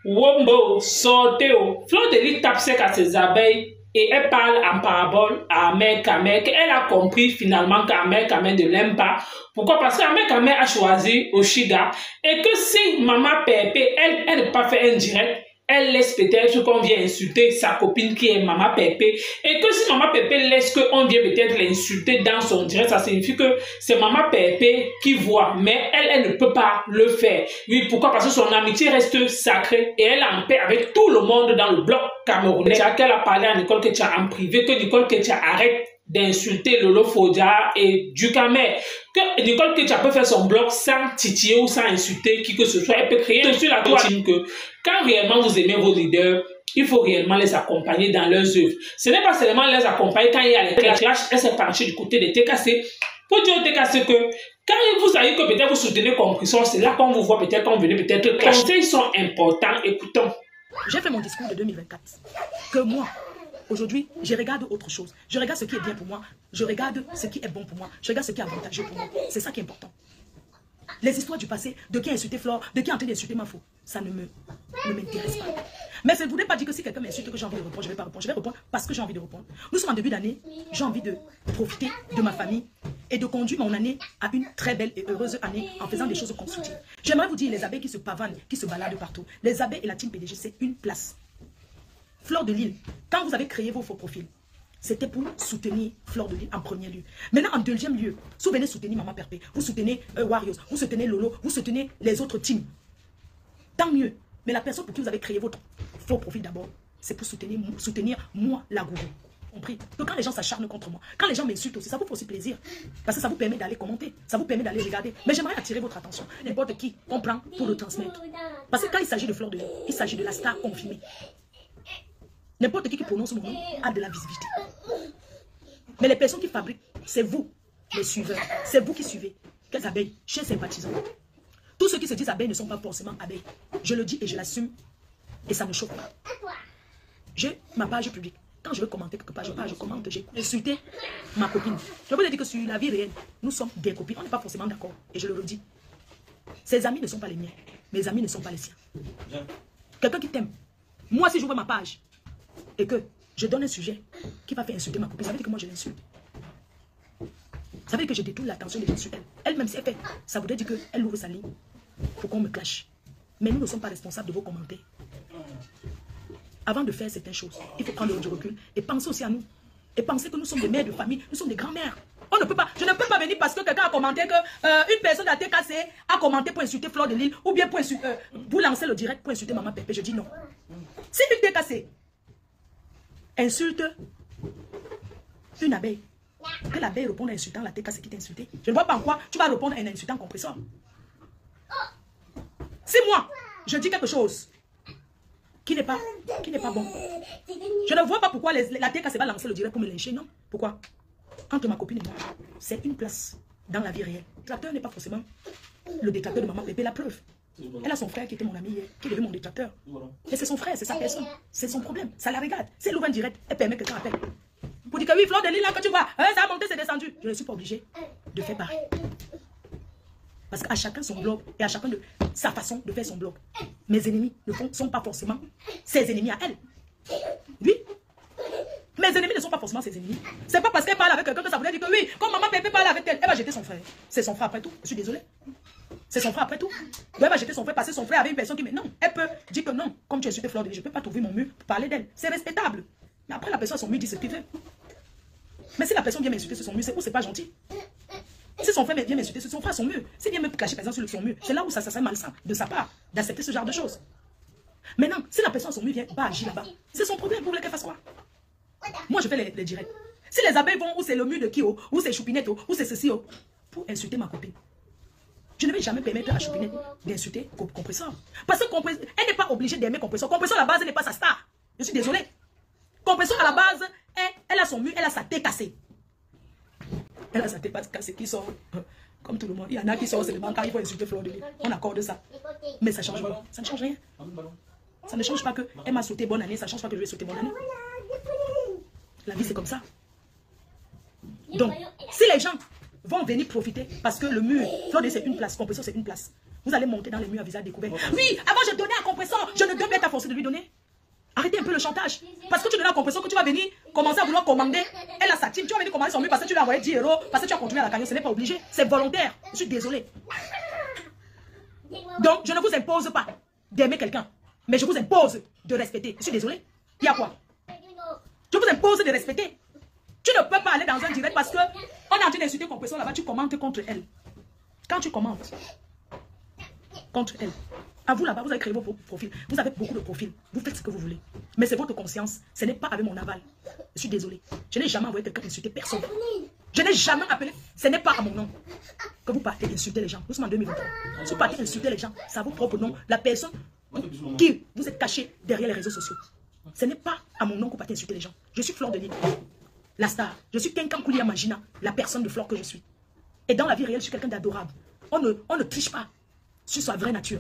Wombo, sortez. Fleur de Lys tape sec à ses abeilles et elle parle en parabole à Ahmed Kamer. Elle a compris finalement qu'Ahmed Kamer ne l'aime pas. Pourquoi? Parce qu'Ahmed Kamer a choisi Oshiga et que si Maman Pépé, elle ne peut pas faire un direct, elle laisse peut-être qu'on vient insulter sa copine qui est Maman Pépé. Et que si Maman Pépé laisse qu'on vient peut-être l'insulter dans son direct, ça signifie que c'est Maman Pépé qui voit. Mais elle ne peut pas le faire. Oui, pourquoi? Parce que son amitié reste sacrée et elle est en paix avec tout le monde dans le bloc camerounais. Qu'elle a parlé à Nicole Ketia en privé, que Nicole Ketia arrête d'insulter Lolo Fodia et Dukamer. Que Nicole Ketia peut faire son blog sans titiller ou sans insulter qui que ce soit. Elle peut créer sur la toile que quand réellement vous aimez vos leaders, il faut réellement les accompagner dans leurs œuvres. Ce n'est pas seulement les accompagner quand il y a les clashs. Elle s'est penchée du côté des TKC pour dire aux TKC que quand vous savez que peut-être vous soutenez Compression, c'est là qu'on vous voit peut-être qu'on venait peut-être clasher. Les conseils sont importants, écoutons. J'ai fait mon discours de 2024. Que moi, aujourd'hui, je regarde autre chose. Je regarde ce qui est bien pour moi. Je regarde ce qui est bon pour moi. Je regarde ce qui est avantageux pour moi. C'est ça qui est important. Les histoires du passé, de qui a insulté Flore, de qui a en train d'insulter ma faux, ça ne m'intéresse pas. Mais ça ne voudrait pas dire que si quelqu'un m'insulte que j'ai envie de répondre, je ne vais pas répondre. Je vais répondre parce que j'ai envie de répondre. Nous sommes en début d'année, j'ai envie de profiter de ma famille et de conduire mon année à une très belle et heureuse année en faisant des choses constructives. J'aimerais vous dire, les abeilles qui se pavanent, qui se baladent partout, les abeilles et la team PDG, c'est une place. Fleur de Lys, quand vous avez créé vos faux profils, c'était pour soutenir Fleur de Lys en premier lieu. Maintenant, en deuxième lieu, si vous venez soutenir Maman Pépé, vous soutenez Warriors, vous soutenez Lolo, vous soutenez les autres teams. Tant mieux. Mais la personne pour qui vous avez créé votre faux profil d'abord, c'est pour soutenir moi, la gourou. Compris? Que quand les gens s'acharnent contre moi, quand les gens m'insultent aussi, ça vous fait aussi plaisir. Parce que ça vous permet d'aller commenter, ça vous permet d'aller regarder. Mais j'aimerais attirer votre attention. N'importe qui on prend pour le transmettre. Parce que quand il s'agit de Fleur de Lys, il s'agit de la star confirmée. N'importe qui prononce mon nom a de la visibilité. Mais les personnes qui fabriquent, c'est vous, les suiveurs. C'est vous qui suivez. Quelles abeilles? Chers sympathisants. Tous ceux qui se disent abeilles ne sont pas forcément abeilles. Je le dis et je l'assume. Et ça ne me choque pas. J'ai ma page publique. Quand je veux commenter quelque part, je commente, j'ai insulté ma copine. Je peux dire que sur la vie réelle, nous sommes des copines. On n'est pas forcément d'accord. Et je le redis. Ses amis ne sont pas les miens. Mes amis ne sont pas les siens. Quelqu'un qui t'aime. Moi, si j'ouvre ma page et que je donne un sujet qui va faire insulter ma copine, ça veut dire que moi je l'insulte. Ça veut dire que je détourne l'attention des gens sur elle. Elle-même, si elle fait, ça voudrait dire qu'elle ouvre sa ligne pour qu'on me clash. Mais nous ne sommes pas responsables de vos commentaires. Avant de faire certaines choses, il faut prendre du recul et penser aussi à nous. Et penser que nous sommes des mères de famille, nous sommes des grands-mères. On ne peut pas, je ne peux pas venir parce que quelqu'un a commenté que une personne à TKC a commenté pour insulter Fleur de Lys ou bien pour vous lancer le direct pour insulter Maman Pépé. Je dis non. Si une TKC insulte une abeille, que l'abeille réponde en insultant la TKC qui t'a insulté, je ne vois pas en quoi tu vas répondre en insultant Compressor. Si moi, je dis quelque chose qui n'est pas bon, je ne vois pas pourquoi la TKC va lancer le direct pour me lyncher, non. Pourquoi? Entre ma copine et moi, c'est une place dans la vie réelle. Le détracteur n'est pas forcément le détracteur de Maman Pépé, la preuve. Elle a son frère qui était mon ami hier, qui est devenu mon détracteur. Et c'est son frère, c'est sa personne. C'est son problème. Ça la regarde. Si elle ouvre un direct, elle permet que quelqu'un appelle. Pour dire que oui, Fleur de Lys, là, que tu vois, ça a monté, c'est descendu. Je ne suis pas obligée de faire pareil. Parce qu'à chacun son blog et à chacun de sa façon de faire son blog. Mes ennemis ne sont pas forcément ses ennemis à elle. Oui. Mes ennemis ne sont pas forcément ses ennemis. C'est pas parce qu'elle parle avec quelqu'un que ça voudrait dire que oui, comme Maman Pépé parle avec elle, elle va jeter son frère. C'est son frère après tout. Je suis désolée. C'est son frère après tout. Elle va jeter son frère parce que son frère avait une personne qui... Mais non, elle peut dire que non. Comme tu as insulté Fleur de Lys, je ne peux pas trouver mon mur pour parler d'elle. C'est respectable. Mais après, la personne à son mur dit ce qu'il fait. Mais si la personne vient m'insulter sur son mur, c'est où c'est pas gentil. Si son frère vient m'insulter sur son frère, son mur. S'il vient me cacher par exemple sur son mur, c'est là où ça serait malsain de sa part d'accepter ce genre de choses. Maintenant, si la personne à son mur vient pas agir là-bas, c'est son problème. Vous voulez qu'elle fasse quoi? Moi, je fais les directs. Si les abeilles vont où c'est le mur de Kio, où c'est Choupinette, où c'est ceci, pour insulter ma copine, je ne vais jamais permettre à Choupinette d'insulter Compressor. Parce que elle n'est pas obligée d'aimer Compressor. Compressor, à la base, elle n'est pas sa star. Je suis désolée. Compressor, à la base, elle a son mur, elle a sa tête cassée. Elle a sa tête cassée qui sort comme tout le monde. Il y en a qui sortent seulement quand il faut insulter Fleur de Lys. On accorde ça. Mais ça change pas. Ça ne change rien. Ça ne change pas qu'elle m'a sauté bonne année. Ça ne change pas que je vais sauter bonne année. La vie, c'est comme ça. Donc, si les gens vont venir profiter, parce que le mur, Fleur de Lys, c'est une place, Compressor, c'est une place. Vous allez monter dans les murs à visage découvert. Oui, avant je donnais à compresseur, je ne devais pas forcer de lui donner. Arrêtez un peu le chantage. Parce que tu donnes à compresseur que tu vas venir commencer à vouloir commander. Elle a sa team, tu vas venir commander son mur parce que tu lui as envoyé 10 €, parce que tu as continué à la cagnotte. Ce n'est pas obligé, c'est volontaire. Je suis désolée. Donc, je ne vous impose pas d'aimer quelqu'un, mais je vous impose de respecter. Je suis désolée. Il y a quoi? Je vous impose de respecter. Tu ne peux pas aller dans un direct parce que on est en train d'insulter compresseur là-bas, tu commentes contre elle. Quand tu commentes contre elle, à vous là-bas, vous avez créé vos profils. Vous avez beaucoup de profils. Vous faites ce que vous voulez. Mais c'est votre conscience. Ce n'est pas avec mon aval. Je suis désolée. Je n'ai jamais envoyé quelqu'un insulter personne. Je n'ai jamais appelé. Ce n'est pas à mon nom que vous partez insulter les gens. Nous sommes en 2023. Si vous partez insulter les gens, c'est à votre propre nom. La personne qui vous êtes caché derrière les réseaux sociaux. Ce n'est pas à mon nom que vous partez insulter les gens. Je suis Fleur de Lys, la star. Je suis Kenkan Koulia Magina, la personne de Fleur que je suis. Et dans la vie réelle, je suis quelqu'un d'adorable. On ne triche pas sur sa vraie nature.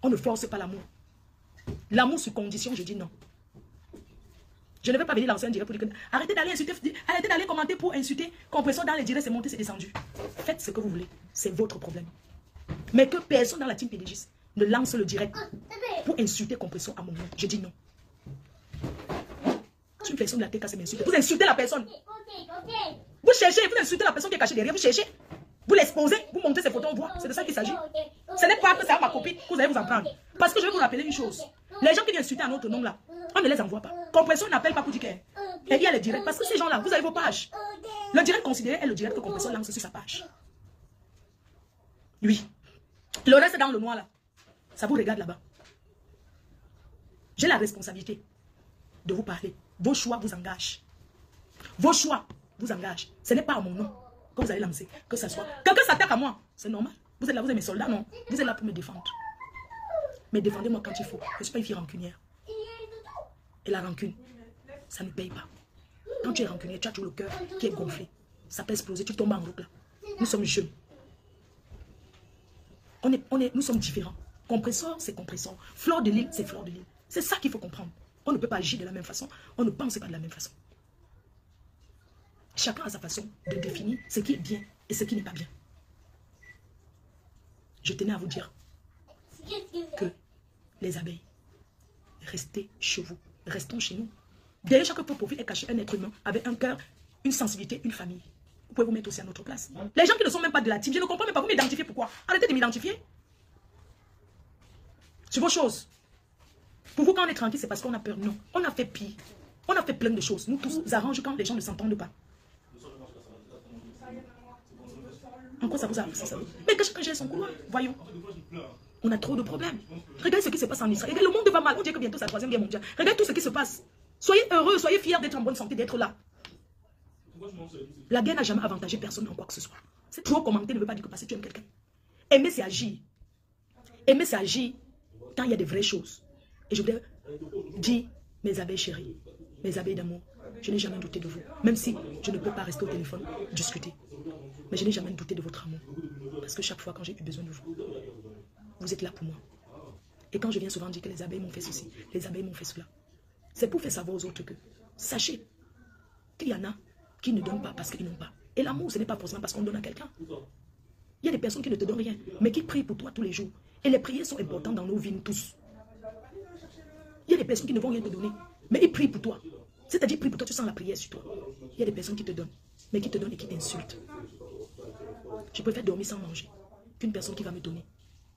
On ne force pas l'amour. L'amour sous condition, je dis non. Je ne vais pas venir lancer un direct pour dire que arrêtez d'aller insulter, arrêtez d'aller commenter pour insulter. Compresseur dans les directs, c'est monté, c'est descendu. Faites ce que vous voulez. C'est votre problème. Mais que personne dans la team PDG ne lance le direct pour insulter Compresseur à mon nom. Je dis non. Si une personne de la TK m'insulte, vous insultez la personne. Vous cherchez, vous insultez la personne qui est cachée derrière, vous cherchez. Vous l'exposez, vous montez ses photos, on voit. C'est de ça qu'il s'agit. Ce n'est pas que c'est à ma copine que vous allez vous en prendre. Parce que je vais vous rappeler une chose. Les gens qui viennent insulter à notre nom là, on ne les envoie pas. Compresseur n'appelle pas pour dire qu'elle. Et il y a les directs. Parce que ces gens-là, vous avez vos pages. Le direct considéré est le direct que Compresseur lance sur sa page. Oui. Le reste dans le noir là. Ça vous regarde là-bas. J'ai la responsabilité de vous parler. Vos choix vous engagent. Vos choix vous engagent. Ce n'est pas à mon nom que vous allez lancer. Que ça soit. Quelqu'un s'attaque à moi. C'est normal. Vous êtes là, vous êtes mes soldats, non. Vous êtes là pour me défendre. Mais défendez-moi quand il faut. Je ne suis pas une fille rancunière. Et la rancune, ça ne paye pas. Quand tu es rancunier, tu as toujours le cœur qui est gonflé. Ça peut exploser, tu tombes en route là. Nous sommes jeunes. Nous sommes différents. Compresseur, c'est compresseur. Fleur de Lys, c'est Fleur de Lys. C'est ça qu'il faut comprendre. On ne peut pas agir de la même façon. On ne pense pas de la même façon. Chacun a sa façon de définir ce qui est bien et ce qui n'est pas bien. Je tenais à vous dire que les abeilles, restez chez vous. Restons chez nous. Derrière chaque profil est caché un être humain avec un cœur, une sensibilité, une famille. Vous pouvez vous mettre aussi à notre place. Les gens qui ne sont même pas de la team, je ne comprends même pas. Vous m'identifiez pourquoi? Arrêtez de m'identifier. Sur vos choses. Pour vous, quand on est tranquille, c'est parce qu'on a peur. Non. On a fait pire. On a fait plein de choses. Nous tous, ça arrange quand les gens ne s'entendent pas. En quoi ça vous arrange ça? Mais que chacun gère son couloir. Voyons. On a trop de problèmes. Regardez ce qui se passe en Israël. Regardez, le monde va mal. On dirait que bientôt c'est la 3e guerre mondiale. Regardez tout ce qui se passe. Soyez heureux, soyez fiers d'être en bonne santé, d'être là. La guerre n'a jamais avantagé personne en quoi que ce soit. C'est trop commenter ne veut pas dire que parce que tu aimes quelqu'un. Aimer, c'est agir. Aimer, c'est agir quand il y a des vraies choses. Et je voudrais dire, mes abeilles chéries, mes abeilles d'amour, je n'ai jamais douté de vous. Même si je ne peux pas rester au téléphone, discuter. Mais je n'ai jamais douté de votre amour. Parce que chaque fois quand j'ai eu besoin de vous, vous êtes là pour moi. Et quand je viens souvent dire que les abeilles m'ont fait ceci, les abeilles m'ont fait cela, c'est pour faire savoir aux autres que, sachez qu'il y en a qui ne donnent pas parce qu'ils n'ont pas. Et l'amour, ce n'est pas forcément parce qu'on donne à quelqu'un. Il y a des personnes qui ne te donnent rien, mais qui prient pour toi tous les jours. Et les prières sont importantes dans nos vies, nous tous. Il y a des personnes qui ne vont rien te donner, mais ils prient pour toi. C'est-à-dire, prient pour toi, tu sens la prière sur toi. Il y a des personnes qui te donnent, mais qui te donnent et qui t'insultent. Je préfère dormir sans manger qu'une personne qui va me donner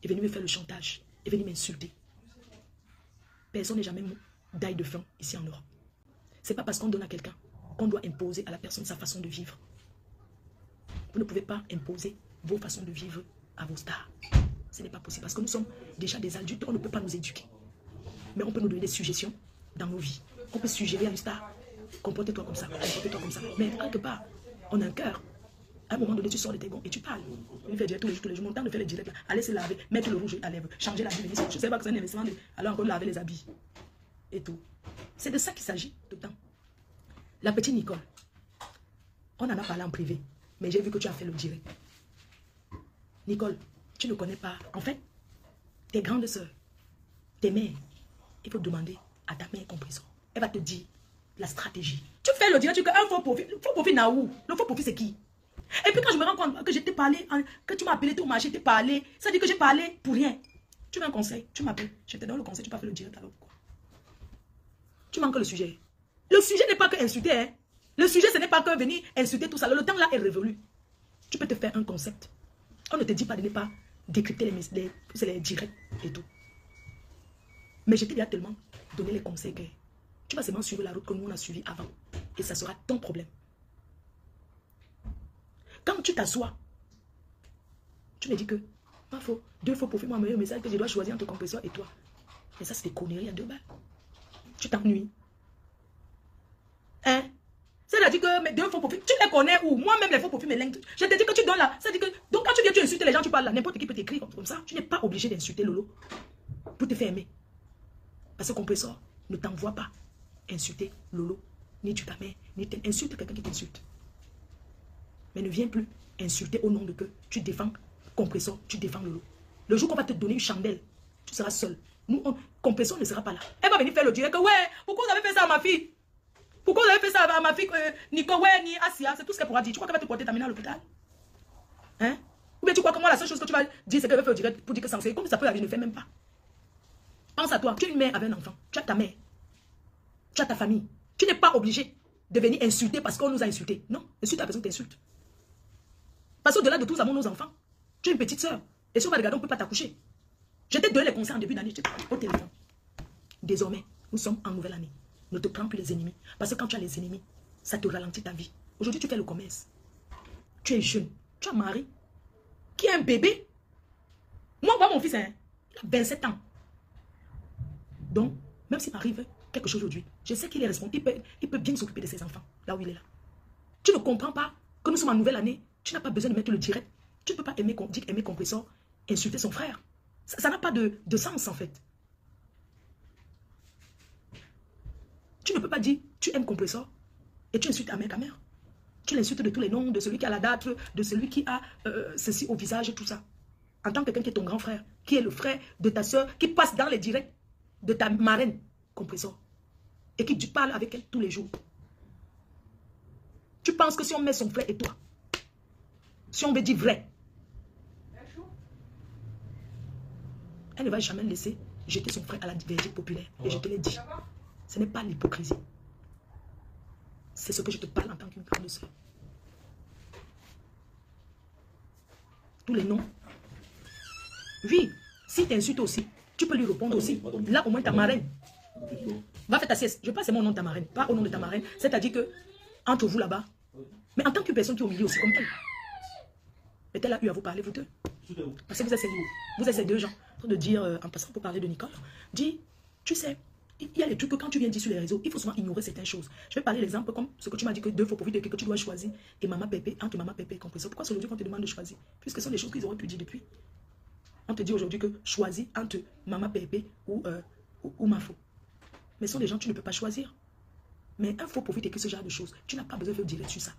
et venir me faire le chantage et venir m'insulter. Personne n'est jamais d'ail de faim ici en Europe. C'est pas parce qu'on donne à quelqu'un qu'on doit imposer à la personne sa façon de vivre. Vous ne pouvez pas imposer vos façons de vivre à vos stars. Ce n'est pas possible parce que nous sommes déjà des adultes, on ne peut pas nous éduquer. Mais on peut nous donner des suggestions dans nos vies. On peut suggérer à une star, comporte-toi comme ça, comporte-toi comme ça. Mais quelque part, on a un cœur. À un moment donné, tu sors de tes gonds et tu parles. Il fait dire tous les jours, mon temps de faire les directs là, aller se laver, mettre le rouge à lèvres, changer l'habit. Je ne sais pas que c'est un investissement, alors encore laver les habits. Et tout. C'est de ça qu'il s'agit tout le temps. La petite Nicole, on en a parlé en privé, mais j'ai vu que tu as fait le direct. Nicole, tu ne connais pas. En fait, tes grandes sœurs, tes mères, il faut demander à ta mère compresseur. Elle va te dire la stratégie. Tu fais le direct, tu dis un faux profil. Le faux profil n'a où? Le faux profil, c'est qui? Et puis quand je me rends compte que je t'ai parlé, que tu m'as appelé au marché, je t'ai parlé, ça dit que j'ai parlé pour rien. Tu veux un conseil, tu m'appelles, je te donne le conseil, tu peux faire le direct alors pourquoi? Tu manques le sujet. Le sujet n'est pas que insulter, hein. Le sujet ce n'est pas que venir insulter tout ça. Le temps là est révolu. Tu peux te faire un concept. On ne te dit pas de ne pas décrypter les directs et tout. Mais je t'ai déjà tellement donné les conseils que tu vas seulement suivre la route que nous on a suivie avant. Et ça sera ton problème. Quand tu t'assois, tu me dis que, pas faux, 2 fois pour faire mon meilleur message que je dois choisir entre compresseur et toi. Et ça, c'est des conneries à 2 balles. Tu t'ennuies. Hein? C'est-à-dire que mes 2 faux profils, tu les connais où? Moi-même, les faux profils, mes links. Je te dis que tu donnes là. C'est-à-dire que, donc quand tu viens, tu insultes les gens, tu parles là. N'importe qui peut t'écrire comme ça. Tu n'es pas obligé d'insulter Lolo pour te faire aimer. Parce que compresseur ne t'envoie pas insulter Lolo, ni tu ta mère, ni insulte quelqu'un qui t'insulte. Mais ne viens plus insulter au nom de que tu défends compresseur, tu défends Lolo. Le jour qu'on va te donner une chandelle, tu seras seul. Nous, compresseur ne sera pas là. Elle va venir faire le direct que ouais, pourquoi vous avez fait ça à ma fille? Pourquoi vous avez fait ça à ma fille, Nico, ouais, ni Asia? C'est tout ce qu'elle pourra dire. Tu crois qu'elle va te porter ta mine à l'hôpital? Hein? Ou bien tu crois que moi, la seule chose que tu vas dire, c'est qu'elle va faire le direct pour dire que c'est enseigne. Comme ça peut arriver, je ne fais même pas. Pense à toi, tu es une mère avec un enfant. Tu as ta mère. Tu as ta famille. Tu n'es pas obligé de venir insulter parce qu'on nous a insultés. Non, insulte la personne qui t'insulte. Parce qu'au-delà de tout, nous avons nos enfants. Tu es une petite soeur. Et si on va regarder, on ne peut pas t'accoucher. Je t'ai donné les conseils en début d'année, je t'ai parlé au téléphone. Désormais, nous sommes en nouvelle année. Ne te prends plus les ennemis. Parce que quand tu as les ennemis, ça te ralentit ta vie. Aujourd'hui, tu fais le commerce. Tu es jeune. Tu as un mari qui a un bébé. Moi, mon fils, hein, il a 27 ans. Donc, même s'il m'arrive quelque chose aujourd'hui, je sais qu'il est responsable. Il peut bien s'occuper de ses enfants, là où il est là. Tu ne comprends pas que nous sommes en nouvelle année. Tu n'as pas besoin de mettre le direct. Tu ne peux pas aimer compresseur, insulter son frère. Ça n'a pas de sens, en fait. Tu ne peux pas dire, tu aimes compresseur et tu insultes ta mère. Tu l'insultes de tous les noms, de celui qui a la date, de celui qui a ceci au visage, tout ça. En tant que quelqu'un qui est ton grand frère, qui est le frère de ta soeur, qui passe dans les directs de ta marraine, compresseur, et qui tu parles avec elle tous les jours. Tu penses que si on met son frère et toi, si on veut dire vrai, elle ne va jamais laisser jeter son frère à la verdict populaire. Et je te l'ai dit, ce n'est pas l'hypocrisie. C'est ce que je te parle en tant qu'une grande soeur. Tous les noms. Oui, si tu insultes aussi, tu peux lui répondre aussi. Là, au moins, ta marraine. Va faire ta sieste. Je passe mon nom de ta marraine, pas au nom de ta marraine. C'est-à-dire que, entre vous là-bas, mais en tant que personne qui est au milieu aussi, comme elle, est-elle a eu à vous parler, vous deux? Parce que vous êtes ces 2 gens, en train de dire, en passant pour parler de Nicole, dis, tu sais, il y a des trucs que quand tu viens dire sur les réseaux, il faut souvent ignorer certaines choses. Je vais parler l'exemple comme ce que tu m'as dit que 2 fois pour vite que tu dois choisir et Maman Pépé, entre Maman Pépé et compresseur. Pourquoi c'est aujourd'hui qu'on te demande de choisir? Puisque ce sont des choses qu'ils auraient pu dire depuis. On te dit aujourd'hui que choisis entre Maman Pépé ou Mafo. Mais ce sont des gens que tu ne peux pas choisir. Mais un faux profit écrit ce genre de choses. Tu n'as pas besoin de faire direct sur ça.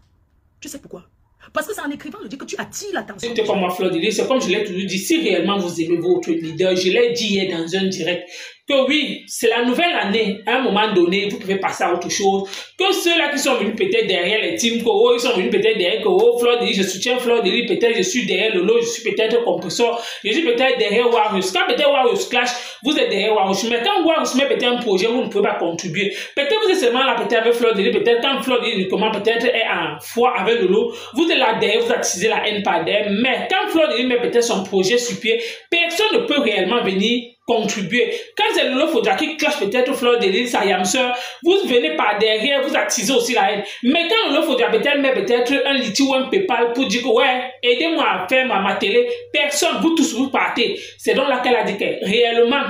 Tu sais pourquoi? Parce que c'est en écrivant, je dis que tu attires l'attention. C'est comme moi, Fleur de Lys, c'est comme je l'ai toujours dit, si réellement vous aimez votre leader, je l'ai dit hier dans un direct, que oui, c'est la nouvelle année, à un moment donné, vous pouvez passer à autre chose, que ceux-là qui sont venus peut-être derrière les teams Koro, ils sont venus peut-être derrière Koro, Fleur de Lys, je soutiens Fleur de Lys, peut-être je suis derrière Lolo, je suis peut-être compresseur, je suis peut-être derrière Warriors, quand peut-être Warriors clash, vous êtes derrière Warriors, mais quand Warriors met peut-être un projet, vous ne pouvez pas contribuer, peut-être vous êtes seulement là, peut-être avec Fleur de Lys, peut-être quand Fleur de Lys, comment peut-être est en foi avec Lolo, vous êtes là derrière, vous attisez la haine par derrière, mais quand Fleur de Lys met peut-être son projet sur pied, personne ne peut réellement venir contribuer. Quand c'est Lolo Faudra qui clash peut-être Fleur de Lys, sa yamseur, vous venez par derrière, vous attisez aussi la haine. Mais quand Lolo Faudra peut-être met peut-être un Litchi ou un Paypal pour dire que ouais, aidez-moi à faire ma télé, personne, vous tous vous partez. C'est donc là qu'elle a dit que réellement,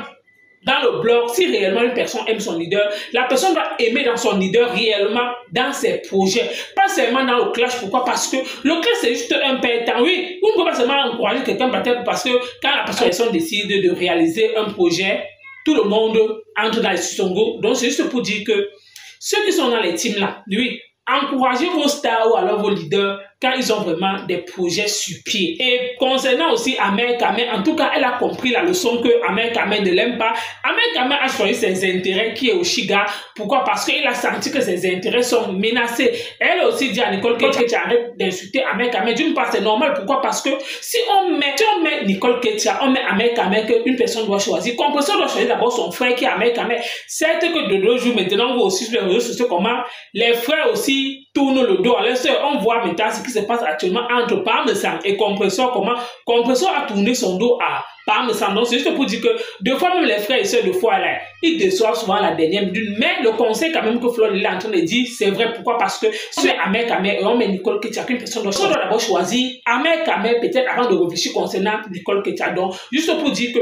dans le blog, si réellement une personne aime son leader, la personne doit aimer dans son leader réellement dans ses projets. Pas seulement dans le clash. Pourquoi? Parce que le clash, c'est juste un perdant. Oui, vous ne pouvez pas seulement encourager quelqu'un peut-être parce que quand la personne décide de réaliser un projet, tout le monde entre dans les songo. Donc, c'est juste pour dire que ceux qui sont dans les teams là, oui, encouragez vos stars ou alors vos leaders quand ils ont vraiment des projets sur pied. Et concernant aussi Amel Kamel, en tout cas, elle a compris la leçon que Amel Kamel ne l'aime pas. Amel Kamel a choisi ses intérêts qui est au Shiga. Pourquoi? Parce qu'il a senti que ses intérêts sont menacés. Elle a aussi dit à Nicole Ketia que tu arrêtes d'insulter Amel Kamel. D'une part, c'est normal. Pourquoi? Parce que si on met Nicole Ketia, on met Amel Kamel, qu'une personne doit choisir. Compression doit choisir d'abord son frère qui est Amel Kamel. Certes que de 2 jours maintenant, on voit aussi sur les réseaux sociaux comment les frères aussi tournent le dos à leur soeur. On voit maintenant ce qui se passe actuellement entre Parmesan et Compression, comment Compression a tourné son dos à Parmesan. Donc c'est juste pour dire que deux fois même les frères et sœurs de foi là, ils déçoivent souvent la dernière minute. Mais le conseil quand même que Flo est en train de dire, c'est vrai. Pourquoi? Parce que si Amel Kamel et on met Nicole Ketia, qu'une personne doit d'abord choisir Amel Kamel peut-être avant de réfléchir concernant Nicole Ketia. Donc juste pour dire que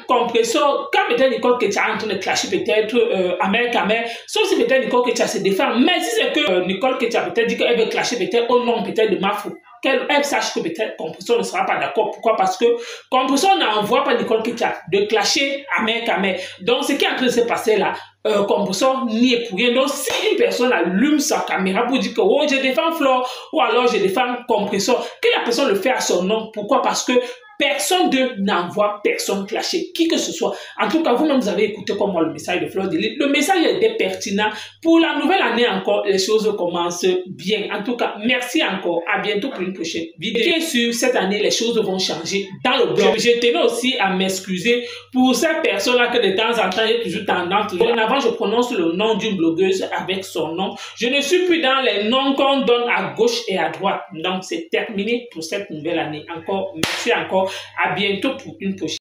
quand peut-être Nicole Ketia est en train de clasher peut-être Amel Kamel, sauf si peut-être Nicole Ketia se défend, mais si c'est que Nicole Ketia peut-être dit qu'elle veut clasher peut-être au nom peut-être de Mafou, qu'elle sache que peut-être Compression ne sera pas d'accord. Pourquoi? Parce que Compression n'envoie pas Nicole Ketia de clasher Amel Kamel. Donc ce qui est en train de se passer là, Compression n'y est pour rien. Donc si une personne allume sa caméra pour dire que oh, je défends Flore ou alors je défends Compression, que la personne le fait à son nom. Pourquoi? Parce que personne n'envoie personne clasher, qui que ce soit. En tout cas, vous-même, vous avez écouté comme moi le message de Fleur de Lys. Le message était pertinent. Pour la nouvelle année encore, les choses commencent bien. En tout cas, merci encore. À bientôt pour une prochaine vidéo. Bien sûr, cette année, les choses vont changer dans le blog. Je tenais aussi à m'excuser pour ces personnes-là que de temps en temps, j'ai toujours tendance. En avant, je prononce le nom d'une blogueuse avec son nom. Je ne suis plus dans les noms qu'on donne à gauche et à droite. Donc, c'est terminé pour cette nouvelle année. Encore, merci encore. À bientôt pour une prochaine.